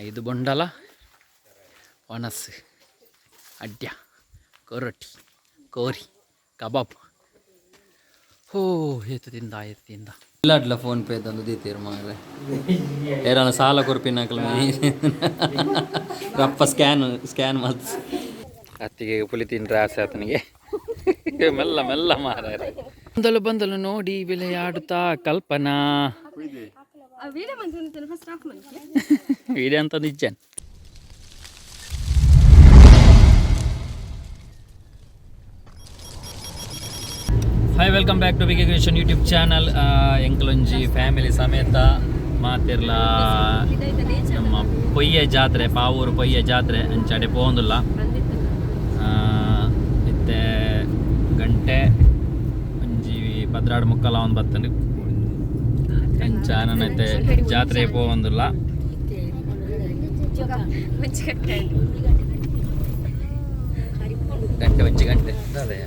ಐದು ಬೊಂಡಲ ಒಣಸು ಅಡ್ಯ ಕೊರೊಟ್ಟಿ ಕೋರಿ ಕಬಾಬ್ ಹೋ ಏತು ತಿಂದ ಇಲ್ಲಾಡ್ಲ ಫೋನ್ ಪೇ ತಂದು ದೀತೀರು ಮಾರೆ ಏರಾನ ಸಾಲ ಕೊರ್ಪಿನಾಕಲ್ ರಪ್ಪ ಸ್ಕ್ಯಾನ್ ಮಾಡ್ತು ಅತ್ತಿಗೆ ಪುಲಿ ತಿಂದ್ರೆ ಆಸೆ ಆತನಿಗೆ ಮೆಲ್ಲ ಮೆಲ್ಲ ಮಾರ ಬಂದಲು ನೋಡಿ ಬೆಲೆಯಾಡುತ್ತಾ ಕಲ್ಪನಾ ವಿಡಿಯೋ ಅಂತ ನಿಜನ್ hi welcome back to bkcreation YouTube channel. ಎಂಕಲೊಂಜಿ ಫ್ಯಾಮಿಲಿ ಸಮೇತ ಮಾತಿರ್ಲ ನಮ್ಮ ಪೊಯ್ಯ ಜಾತ್ರೆ ಪಾವೂರು ಪೊಯ್ಯ ಜಾತ್ರೆ ಅಂಚಾಡೆ ಪೋಂದುಲ್ಲ ಇತ್ತೆ ಗಂಟೆ ಒಂಜಿ 16 ಮುಕ್ಕಲ ಒಂದು ಬತ್ತಂಡು ಅಂಚ ನನ್ನೈತೆ ಜಾತ್ರೆ ಪೋಂದುಲ್ಲ ಗಂಟೆ ಒಂಜಿ ಗಂಟೆ ಅದೇ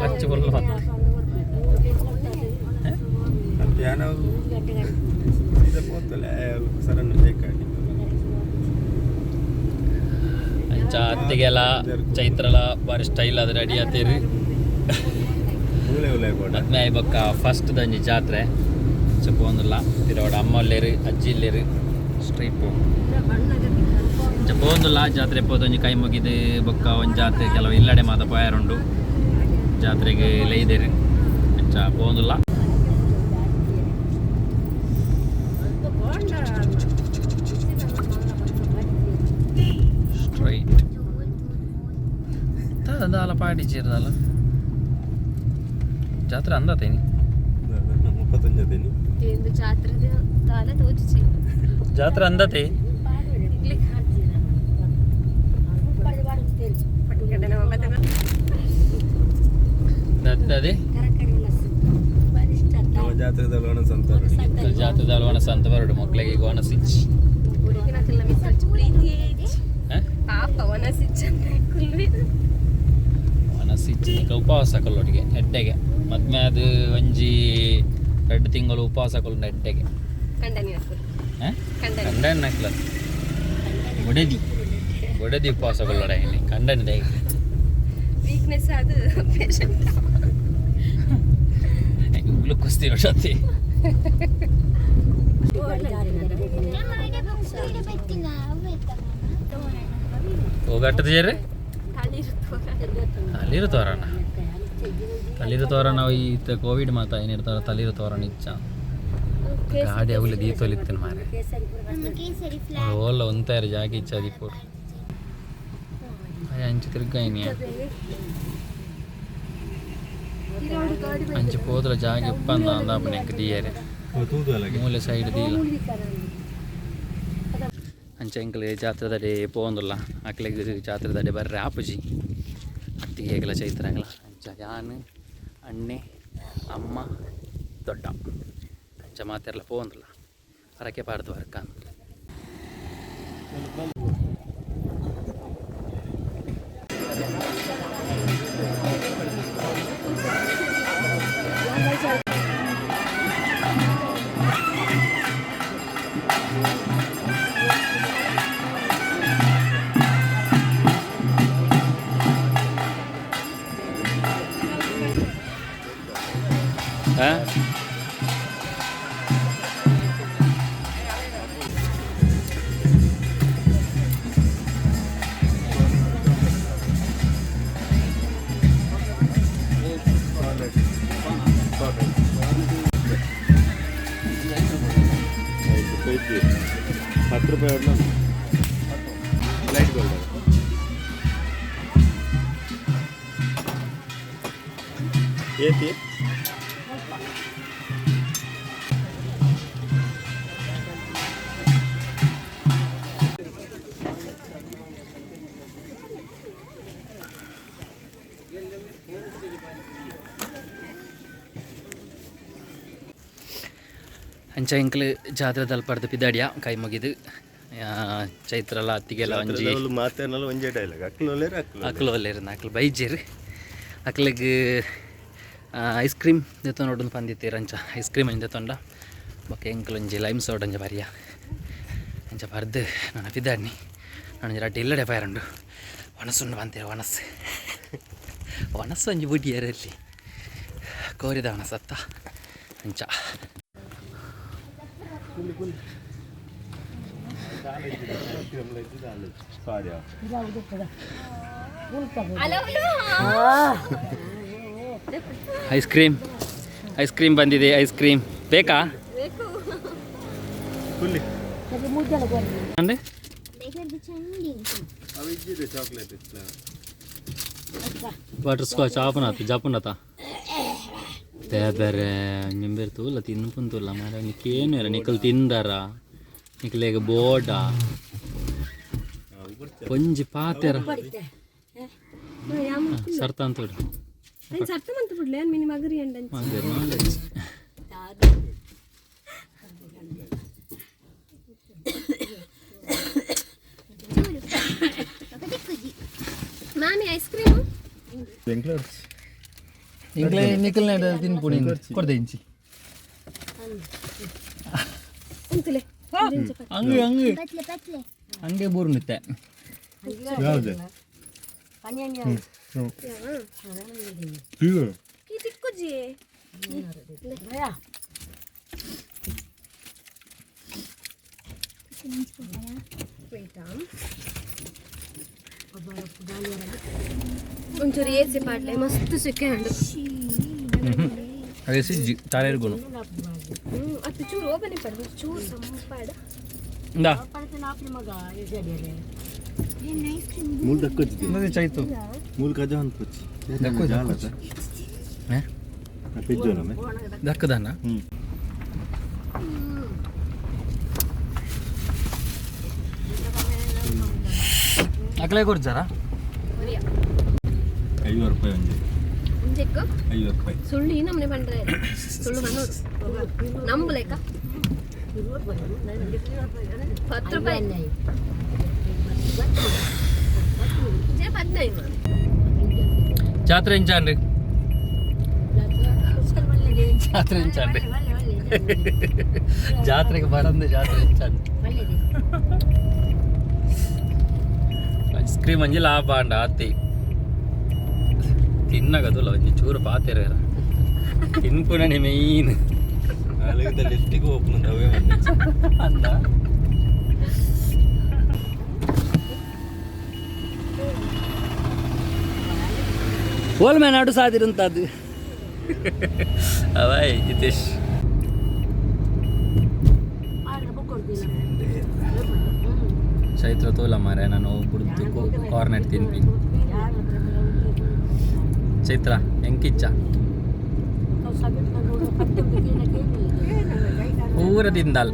ಖರ್ಚು ಬಲ್ಲ ಅಂಚ ಅತ್ತಿಗೆಲ್ಲ ಚೈತ್ರಲ ಬಾರಿ ಸ್ಟೈಲ್ ಅದು ರೆಡಿ ಆತೀರಿ ಅದ್ಮೇ ಬೊಕ್ಕ ಫಸ್ಟ್ ದಂಜಿ ಜಾತ್ರೆ ಚಪ್ಪೊಂದಿಲ್ಲ ತಿರೋಡ ಅಮ್ಮಲ್ಲೇರು ಅಜ್ಜಿ ಇಲ್ಲೇರು ಸ್ಟ್ರೀಟ್ ಚಪ್ಪೊಂದಿಲ್ಲ ಜಾತ್ರೆ ಪೋದೊಂಜಿ ಕೈ ಮುಗಿದು ಬೊಕ್ಕ ಒಂದು ಜಾತ್ರೆ ಕೆಲವು ಇಲ್ಲಡೆ ಮಾತ ಪೋಯಾರುಂಡು ಜಾತ್ರೆಗೆ ಲೈದೇರಿ ಅಂಚ ಪೋಂದಿಲ್ಲ ಸ್ಟ್ರೈಟ್ ದಾಲ ಪಾಡಿಚಿರದಲ್ಲ ಜಾತ್ರೆ ಅಂದತೇನಿ ಜಾತ್ರೆ ಅಂದತೆ ಅದೇ ಜಾತ್ರೆದಲ್ಲಿ ಒಣ ಸಂತ ಬರಡು ಮಕ್ಕಳಿಗೆ ಈಗ ಒಣ ಸಿಚ್ ಒಣ ಸಿಚ್ ಉಪವಾಸ ಕೊಲ್ಲೊಟ್ಟಿಗೆ ಎಡ್ಡೆಗೆ ಮದ್ಮೆ ಅದು ಒಂಜಿ 2 ತಿಂಗಳು ಉಪವಾಸ ಕೊಲ್ಲ ಎಡ್ಡೆಗೆ ಕಂಡನ್ ನಕ್ಲ ಬೊಡೆದಿ ಉಪವಾಸ ಕೊಲ್ಲೋಡ ಕಂಡನ್ ವೀಕ್ನೆಸ್ ಅದು ಪೇಷಂಟ್ ಗ್ಲುಕೋಸ್ ತಿರೋತಿ ಹೋಗಟ್ಟದ ಜರ್ರೆ ತಲೀರು ತೋರಣ ನಾವು ಈ ಕೋವಿಡ್ ಮಾತ ಏನಿರ್ತಾರ ತಲೀರು ತೋರಣ ಇಚ್ಚ ಗಾಡಿ ಅವಲಿ ದೀತೊಲಿತ್ತೇನೆ ಮಾರೆ ಓಲ್ಲ ಒಂತಾರು ಜಾಗ ಇಚ್ಚ ದೀಪೋರು ಅಂಚು ತಿರ್ಗಾಯಿನಿ ಅಂಚು ಪೋದ್ರ ಜಾಗ ಇಪ್ಪಂದ ಅಂದಾಪನೆಕ್ ದಿಯರೆ ಮೂಲೆ ಸೈಡ್ ದೀಲ ಅಂಚ ಎಂಕಲೆ ಜಾತ್ರೆದಡೆ ಪೋಂದುಲ್ಲ ಅಕ್ಲೆಗ್ ಜಾತ್ರೆದಡೆ ಬರ್ರೆ ಆಪುಜಿ ಅತ್ತಿಗೆ ಹೇಗಲ ಚೈತ್ರಂಗಲ ಅಂಚ ಯಾನ್ ಅಣ್ಣೆ ಅಮ್ಮ ದೊಡ್ಡ ಅಂಚ ಮಾತೆರ್ಲ ಪೋಂದುಲ್ಲ ಹೊರಕ್ಕೆ ಪಾಡ್ದು ವರ್ಕ ₹10 ಲೈಟ್ ಗೋಲ್ಡ್ ಏತಿ ಅಂಚ ಎಂಕಲ್ ಜಾತ್ರೆ ತಲ್ಪಡ್ದು ಪಿದಾಡಿಯ ಕೈ ಮುಗಿದು ಚೈತ್ರಲ ಅತ್ತಿಗೆಲ್ಲ ಒಂಜಿ ಅಕ್ಲು ಒಲ್ಲೇರು ಅಕ್ಲು ಬೈಜೇರು ಅಕ್ಲಿಗೆ ಐಸ್ ಕ್ರೀಮ್ ದೆತ್ತ ನೋಡೊಂದು ಪಂದಿತ್ತೀರ ಅಂಚ ಐಸ್ ಕ್ರೀಮ್ ಅಂಚ ತೊಂಡ ಬೊಕ್ಕ ಎಂಕಲ್ ಒಂಜಿ ಲೈಮ್ ಸೋಡ್ ಅಂಚ ಬರಿಯ ಅಂಚ ಬರ್ದು ನಾನು ಬಿದ್ದಾಡ್ನಿ ನಾನು ರಡ್ಡಿ ಇಲ್ಲಡೆ ಪಾಯರಂಡು ಒಣಸುಂಡು ಬಂತೀರ ಒಣಸು ಅಂಜಿ ಬುಡ್ಡಿಯರಲ್ಲಿ ಕೋರಿದ ಒಣಸತ್ತ ಅಂಚ ಐಸ್ ಕ್ರೀಮ್ ಬಂದಿದೆ. ಐಸ್ ಕ್ರೀಮ್ ಬೇಕಾ? అంటే ಬಟರ್ ಸ್ಕಾಚ್ ಆಪುನಾತು ಜಪುನತ ಬೇರೆ ನಿಂಬೆರ್ ತೂಲ ತಿನ್ನುಪುಂತುಲ್ಲ ಮಾರ ನಿಕ್ಕೇನು ಇಲ್ಲ ನಿಕ್ಕಲು ತಿಂದಾರ ನಿಕ್ಕಲೇಗ ಬೋಡ ಒಂಜಿ ಪಾತೆರ ಸರ್ತ ಅಂತೋಡು ಮಾಮಿ ಐಸ್ ಕ್ರೀಮ್ ಇಂಕ್ಲೆ ನಿಕ್ಕಲ್ನ ತಿನ್ಪುಡಿ ಕೊಡ್ದೆ ಇಂಚಿ ಹಂಗೆ ಹಂಗೆ ಹಂಗೆ ಬೋರು ನಿತ್ತೆ ಒಂಚೂರು ಏಸಿ ಪಾಟ್ಲೆ ಮಸ್ತ್ ಸೆಕೆಂಡ್ ಅದೇ ಸಿಜ್ಜಿ ತಾಳೆರ್ಗುನು ಅದು ಚೂರು ಓಪನ್ ಪಡ ಚೂರು ಸಂಪಾಡ ಇಂದಾ ಮೂಲ್ ದಕ್ಕೋಜಿ ನದಿ ಚೈತು ಮೂಲ್ ಕಜ ಹಂತೋಜಿ ದಕ್ಕೋಜಿ ಹೇ ಪಿಜ್ಜೋನಮೆ ದಕ್ಕದನ ಅಕಲೇ ಕೊಡ್ತಾರಾ 50 ರೂಪಾಯಿ ಒಂಜಿ ಇಂಜೆಕ್ಕು 50 ರೂಪಾಯಿ ಸುಳ್ಳು ಈ ನಮ್ಮನೆ ಬಂದ್ರೆ ಸುಳ್ಳು ಮನೋಡು ನಂಬಲೇಕ 10 ರೂಪಾಯಿ ಜೆ 15 ಜಾತ್ರೆ ಇಂಚಾನ್ರಿ ಜಾತ್ರೆ ಇಂಚಾನ್ರಿ ಜಾತ್ರೆಗೆ ಬರಂದೆ ಜಾತ್ರೆ ಇಂಚಾನ್ರಿ ಐಸ್ ಕ್ರೀಮ್ ಅಂಜಿ ಲಾಭ ಅಂಡ ಆತಿ ತಿನ್ನಗದಲ್ಲ ಒಂಜಿ ಚೂರು ಪಾತೆರ ತಿನ್ಪುಣನೆ ಮೇಯ್ನ್ ಅಲ್ಲಿಂದ ಲಿಫ್ಟಿಗೆ ಓಪನ್ ಅವೇ ಅಂದ ಓಲ್ ಮ್ಯಾನ್ ಆಡು ಸಾದಿರಂತದ್ದು ಅವಾಯ್ ಹಿತೇಶ್ ಚೈತ್ರ ತೋಲ ಮಾರೆ ನಾನು ಬುಡ್ದು ಕಾರ್ನೆಟ್ ತಿನ್ಪಿ ಚೈತ್ರ ಹೆಂಕಿಚ್ಚ ಪೂರ ತಿಂದಾಲ್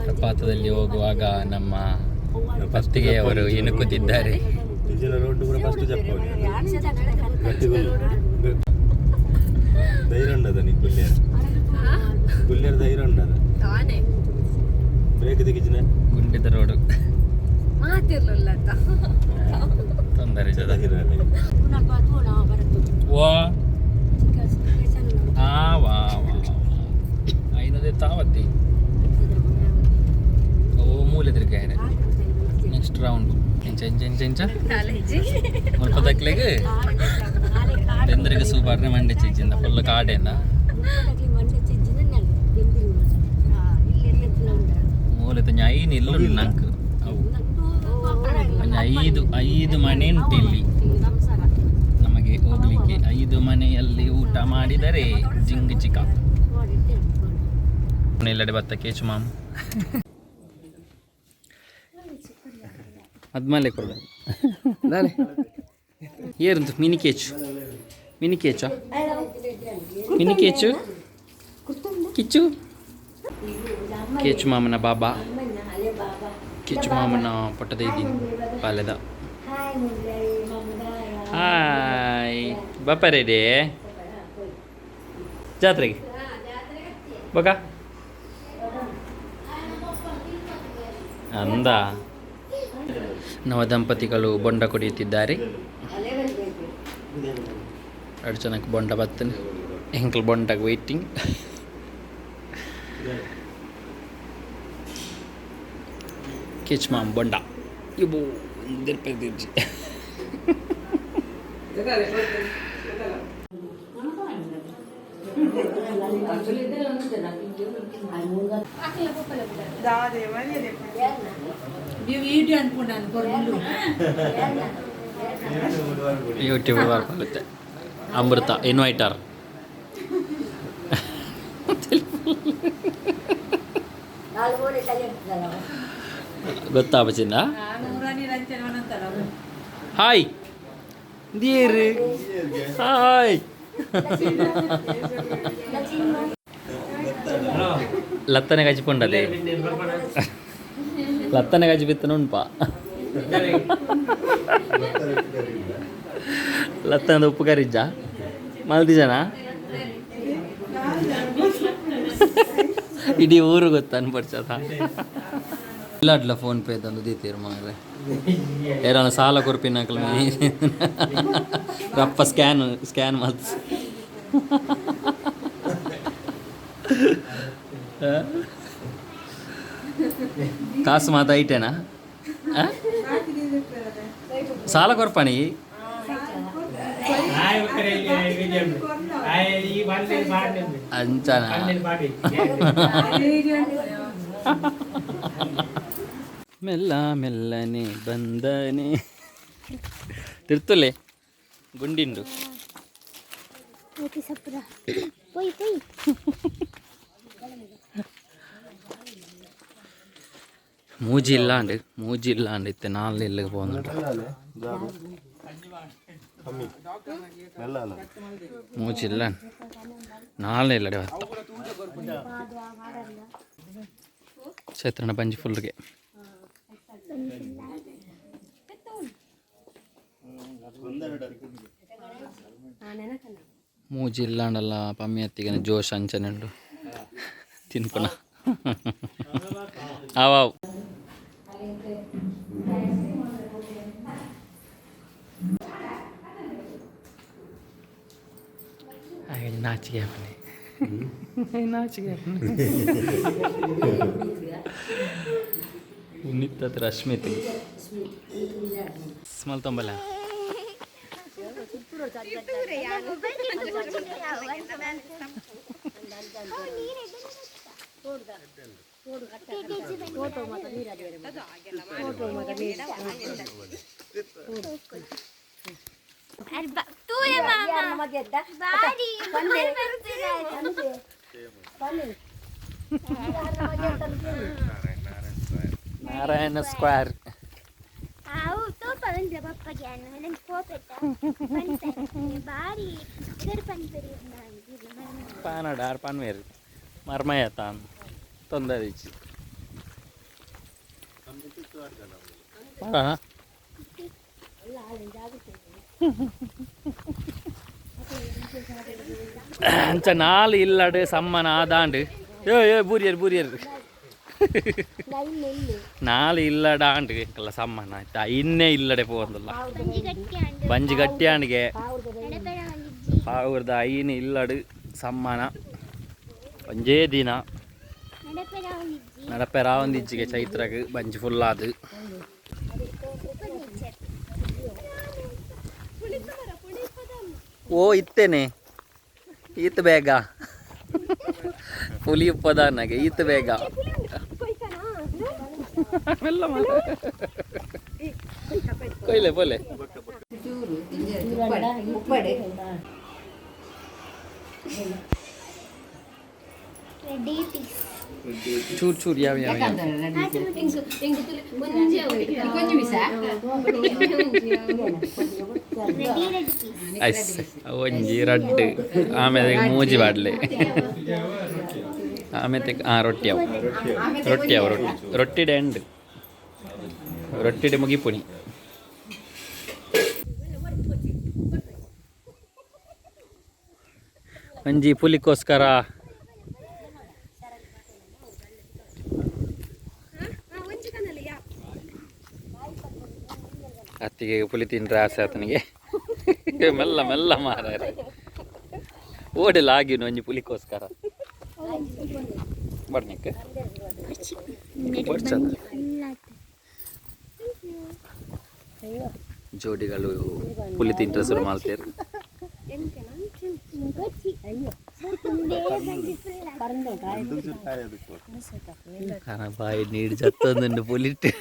ಪ್ರಪಾತದಲ್ಲಿ ಹೋಗುವಾಗ ನಮ್ಮ ಪತ್ತಿಗೆ ಅವರು ಇಣುಕುತ್ತಿದ್ದಾರೆ. ಧೈರ್ಯ ಉಂಡದ ನೀ ಗುಲ್ಯರ್ ಧೈರ್ಯ ಉಂಡದ ಬ್ರೇಕ್ ದಿಗಿಜಿನ ಗುಂಡಿದ ರೋಡು ಮಾತಿರ್ಲಿಲ್ಲ ತೊಂದರೆ ವಾ ವಾ ಐನದೇ ತಾವತ್ತಿ ಓ ಮೂಲೆ ತಿರುಗಾಯನೆ ನೆಕ್ಸ್ಟ್ ರೌಂಡ್ ಎಂಚ ಎಂಚ ಎಂಚ ಎಂಚ ಮುಲ್ಪ ದಕ್ಲೆಗೆ ಬೆಂದರಿಗೆ ಸೂಪಾರ್ನೆ ಮಂಡೆ ಚಿಜ್ಜಿಂದ ಫುಲ್ ಕಾಡೆಂದ ಮೂಲೆ ತಂಜ ಐನು ಇಲ್ಲ ನಂಗೆ ಅವು ಐದು ಮನೆ ಉಂಟು ಇಲ್ಲಿ ನಮಗೆ ಹೋಗ್ಲಿಕ್ಕೆ 5 ಮನೆಯಲ್ಲಿ ಊಟ ಮಾಡಿದರೆ ಜಿಂಗ್ ಚಿಕ್ಕ ಇಲ್ಲಡೆ ಬತ್ತ ಕೇಚು ಮಾಮ್ ಅದ್ಮೇಲೆ ಕೊಡ ಏರುಂಟು ಮಿನಿ ಕೇಚು ಮಿನಿ ಕೇಚು ಕಿಚ್ಚು ಕೇಚು ಮಾಮನ ಬಾಬಾ ಕಿಚ್ಚು ಮಾಮನ ಪಟ್ಟದ ಇದ್ದೀನಿ ಪಾಲೆದ ಹಾಯ್ ಬಾಪರೇಡೆ ಜಾತ್ರೆಗೆ ಬಗ ಅಂದ ನವ ದಂಪತಿಗಳು ಬೊಂಡ ಕುಡಿಯುತ್ತಿದ್ದಾರೆ. ಅಡ್ಚನಕ್ಕೆ ಬೊಂಡ ಬತ್ತನೆ ಎಂಕಲ್ ಬೊಂಡಾಗ ವೆಯ್ಟಿಂಗ್ ಕಿಚ್ ಮಾಮ್ ಬೊಂಡ ಇವು ದಿರ್ಜಿ ಯೂಟ್ಯೂಬ್ ಬರ್ಕೊಳ್ಳುತ್ತೆ ಅಮೃತ ಇನ್ವೈಟರ್ ಗೊತ್ತಾ ಬಚ್ಚಿಂದ ಹಾಯ್ ದೀರ್ ಹಾಯ್ ಲತ್ತನೆ ಗಜಿಪುಂಡದೆ ಲತ್ತನೆ ಗಜಿ ಬಿತ್ತನ ಉಂಪ ಲತ್ತನದ ಉಪ್ಪು ಕರಿಜ್ಜ ಮಲ್ದಿ ಜನ ಇಡೀ ಊರು ಗೊತ್ತ ಅನ್ಪಡ್ಸದ ಇಲ್ಲಾಡ್ಲ ಫೋನ್ ಪೇ ತಂದು ದೀತೀರು ಮಾರೆ ಏರಾನ ಸಾಲ ಕೊರ್ಪಿನ ರಪ್ಪ ಸ್ಕ್ಯಾನ್ ಮಾತು ಕಾಸು ಮಾತ ಐಟೇನಾ ಸಾಲ ಕೊರ್ಪಣಿ ಅಂಚನ ಮೆಲ್ಲ ಮೆಲ್ಲನೆ ಬಂದನೆ ತಿರ್ತಲೆ ಗುಂಡಿಂಡು ಮೂಜಿ ಇಲ್ಲಾಂಡ್ ಇತ್ತೆ ನಾಳೆ ಇಲ್ಲಿಗೆ പോകുന്നുണ്ട് ಮೂಜಿಲ್ಲ ನಾಳೆ ಇಲ್ಲಡೆ ಹೊತ್ತ ಚೈತ್ರನ ಬಂಜಿ ಫುಲ್ಗೆ ಮೂಜಿ ಇಲ್ಲಾಂಡಲ್ಲ ಪಮ್ಮಿ ಹತ್ತಿಗೆ ಜೋಶ್ ಅಂಚನೆಂಡು ತಿನ್ಪುನ ಆವಾವ್ ನಾಚಿಗೆ ನಾಚಿಗೆ ಉನ್ನಿತ್ತ ರಶ್ಮಿತಿ ಸ್ಮಲ್ ತೊಂಬಲ್ಲ ನಾರಾಯಣ ಸ್ಕ್ವೇರ್ ಪಾನಡಾರ್ ಪಾನ್ವೇರ್ ಮರ್ಮಯತಾನ್ ತೊಂದರಿಚಿ ಅಂಚ ನಾಲ್ ಇಲ್ಲಡು ಸಮ್ಮನ ಆದಾಂಡು ಏ ಬೂರಿಯರ್ ನಾಳೆ ಇಲ್ಲಡಾಂಡ್ ಕಲ್ಲ ಸಮ್ಮನ ಆಯ್ತಾ ಇನ್ನೇ ಇಲ್ಲಡೆ ಪೋಂದಲ್ಲ ಬಂಜಿ ಗಟ್ಟಿಯಾಣಿಗೆ ಪಾವ್ರದ ಐನು ಇಲ್ಲಡು ಸಮ್ಮನ ಒಂಜೇ ದಿನ ನಡಪೆ ರಾವಂದಿಜ್ಜಿಗೆ ಚೈತ್ರಗೆ ಬಂಜಿ ಫುಲ್ಲಾದು ಓ ಇತ್ತೇನೆ ಈತ್ ಬೇಗ ಪುಲಿ ಉಪ್ಪದಾನಾಗೆ ಈತ್ ಬೇಗ ಕೊಯ್ಲೆ ಪೋಲೆ ಚೂರ್ ಚೂರ್ ಯಾವ ಒಂಜಿ ರಡ್ಡು ಆಮೇಲೆ ಮೂಜಿ ಬಾಡ್ಲೆ ಆಮೇಲೆ ರೊಟ್ಟಿ ರೊಟ್ಟಿಡೆ ಎಂಡ್ ರೊಟ್ಟಿಡೆ ಮುಗಿಪುಣಿ ಒಂಜಿ ಪುಲಿಗೋಸ್ಕರ ಅತ್ತಿಗೆ ಪುಲಿ ತಿಂದ್ರೆ ಆಸೆ ಆತನಿಗೆ ಮೆಲ್ಲ ಮೆಲ್ಲ ಮಾರಾಯ ಓಡೆಲ್ಲ ಆಗಿನ ಒಂಜಿ ಪುಲಿಗೋಸ್ಕರ ಬರ್ನಿಕ್ಕೆ ಜೋಡಿಗಳು ಪುಲಿ ತಿಂಟ್ರೆ ಶುರು ಮಾಡ್ತಾರೆ. ಬಾಯಿ ನೀರು ಜತ್ತೊಂದು ಪುಲಿಟ್ಟು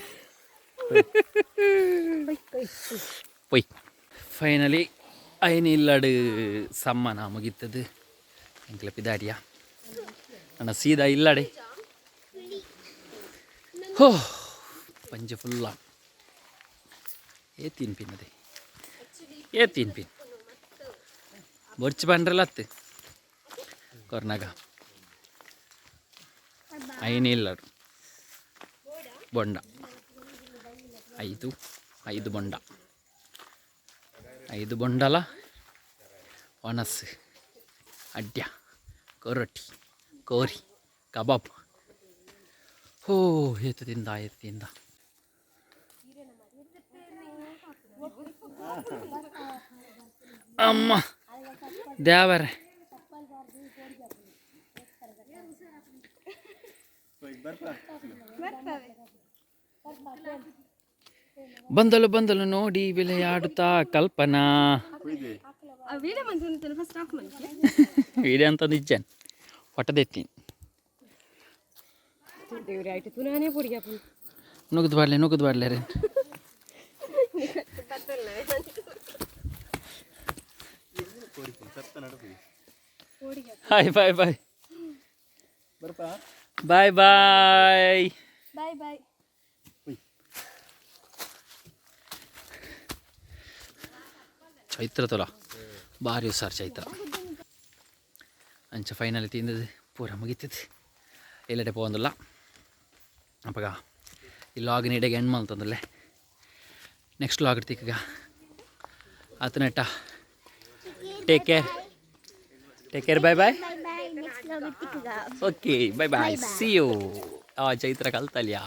ಪೊಯ್ ಫೈನಲಿ ಅಯ್ಯನ ಇಲ್ಲಡು ಸಮ್ಮನ ಮುಗಿತದು ಎಂಕ್ಲ ಪಿದಾಡಿಯ ಅಣ್ಣ ಸೀದಾ ಇಲ್ಲಡೆ ಹೋ ಪಂಜೆ ಫುಲ್ಲ ಏತೀನ್ ಪಿನ್ ಅದೇ ಏತೀನ್ ಪಿನ್ ಬೊರ್ಚು ಬಂಡ್ರಲ್ಲ ಅತ್ತೆ ಕೊರ್ನಾಗ ಅಯ್ಯನ ಇಲ್ಲಡು ಬೊಂಡ 5 ಬೊಂಡ 5 ಬೊಂಡಲ ಒಣಸು ಅಡ್ಯ ಕೊರೊಟ್ಟಿ ಕೋರಿ ಕಬಾಬ್ ಹೋ ಏತದಿಂದ ಏತದಿಂದ ಅಮ್ಮ ದೇವರೇ ಬಂದಲು ನೋಡಿ ವಿಳೆಯಾಡುತ್ತಾ ಕಲ್ಪನಾ ವಿಡಿಯೋ ಅಂತ ನಿಜ್ಜನ್ ಹೊಟ್ಟದೆತ್ತೀನಿ ನುಗ್ದು ಬಾಡ್ಲೆ ರೀ ಹಾಯ್ ಬಾಯ್ ಬಾಯ್ ಬಾಯ್ ಬಾಯ್ ಬಾಯ್ ಬಾಯ್. ಚೈತ್ರ ತೊಲ ಭಾರಿ ಹುಷಾರು ಚೈತ್ರ ಅಂಚ ಫೈನಲಿ ತಿಂದದು ಪೂರ ಮುಗಿತದೆ ಎಲ್ಲಡೆ ಪೋಂದಿಲ್ಲ ಅಪ್ಪಗ ಈ ಲಾಗಿನ ಇಡೆಗೆ ಎಂಡ್ ಮಾಡ್ತಂದಲ್ಲೇ ನೆಕ್ಸ್ಟ್ ಲಾಗ್ ಇರ್ತೀಗ ಆತನಟ್ಟ take care bye bye okay bye bye see you Chaitra ಕಲ್ತಲ್ಯಾ